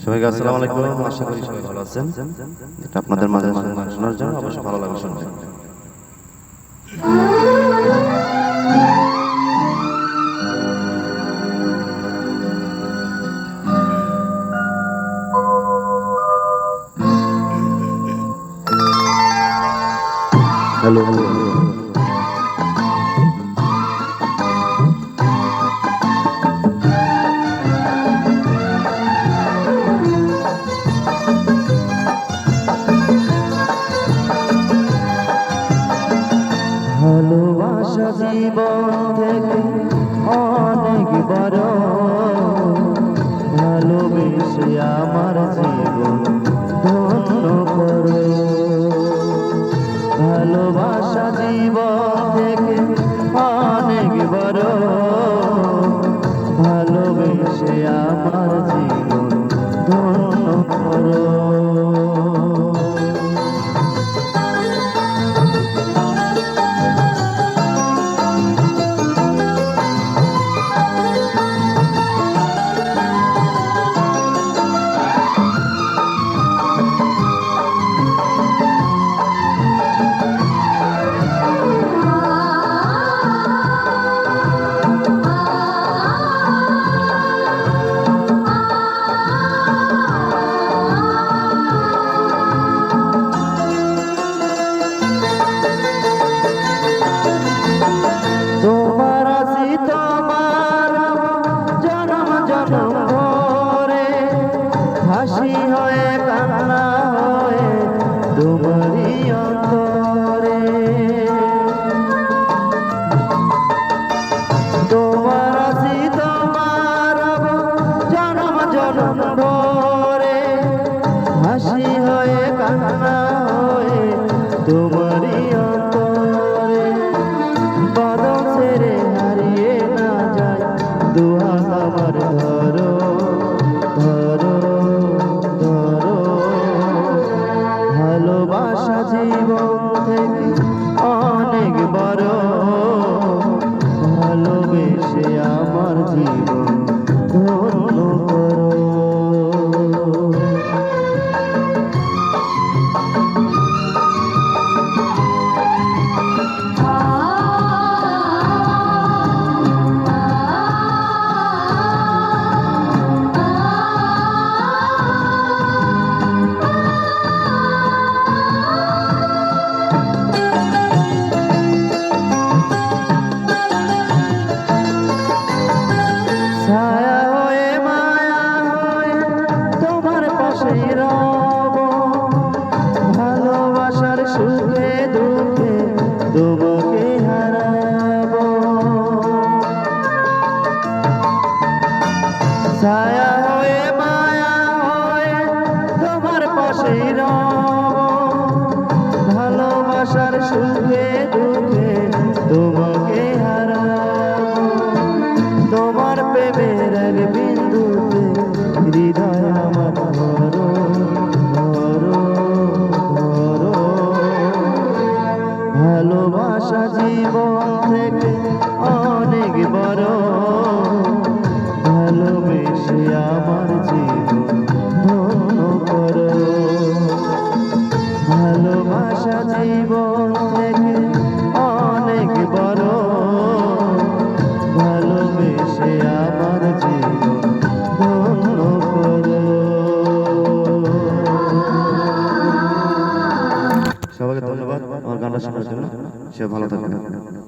সবাইকে আসসালামু আলাইকুম। আশা করি সবাই ভালো আছেন। এটা আপনাদের মাঝে শোনার জন্য অবশ্যই ভালো লাগবে শুনতে। হ্যালো ভালোবাসা জীবন থেকে অনেক বড়, ভালোবেসে আমার জীবন ধন্য করো। ভালোবাসা জীবন থেকে অনেক বড়, ভালোবেসে আমার জীবন ধন্য করো। হাসি হয়ে কান্না হয়ে তোমারই অন্তরে, তোমার আছি তোমার জনম জনম ধরে। হাসি হয়ে কান্না হয়ে তোমারই অন্তরে, বাদল ছেড়ে হারিয়ে না যায় দুহাত আমার ধরো ধরো ধরো। ভালোবাসা জীবন থেকে অনেক বড়, ভালোবেসে আমার জীবন ধন্য করো। ছায়া হয়ে মায়া হয়ে তোমার পাশেই রব, ভালোবাসার সুখে দুঃখে তোমাকে হারাবো। ছায়া হয়ে মায়া হয়ে তোমার পাশেই রব, ভালোবাসার সুখে দুঃখে তোমাকে হারাবো। তোমার প্রেমের এক বিন্দুতে হৃদয় আমার ধরো ধরো ধরো। ভালোবাসা জীবন থেকে অনেক বড়, ভালোবেসে আমার জীবন ধন্য করো। ভালোবাসা জীবন থেকে অনেক বড়, ভালোবেসে আমার জীবন ধন্য করো। সবাইকে ধন্যবাদ আমার গানটা শোনার জন্য। সে ভালো থাকবে।